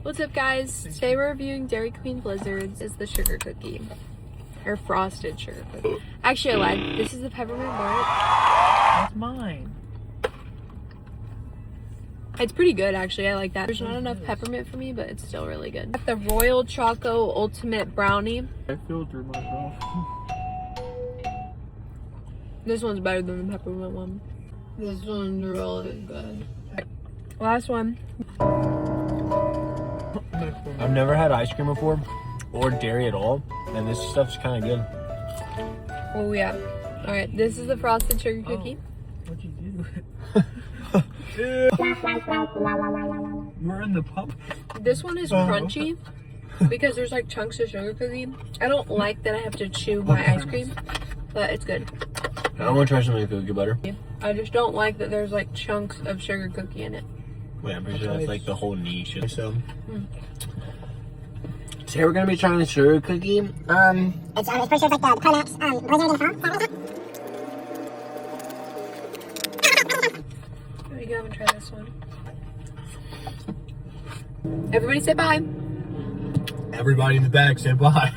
What's up, guys? Today we're reviewing Dairy Queen Blizzards. Is the sugar cookie or frosted sugar cookie? Actually, I lied. This is the peppermint bark. That's mine. It's pretty good, actually. I like that. There's not enough peppermint for me, but it's still really good. Got the Royal Choco Ultimate Brownie. I filtered myself. This one's better than the peppermint one. This one's really good. Last one. I've never had ice cream before, or dairy at all, and this stuff's kind of good. Oh yeah. All right, this is the frosted sugar cookie. What'd you do? We're in the pub. This one is crunchy because there's like chunks of sugar cookie. I don't like that I have to chew my ice cream, but it's good. I want to try some of the cookie butter. I just don't like that there's like chunks of sugar cookie in it. Wait, I'm pretty sure that's like the whole niche. So, today we're gonna be trying the sugar cookie. It's pretty sure it's like the Promax Blizzard in the fall. You go and try this one. Everybody say bye. Everybody in the back said bye.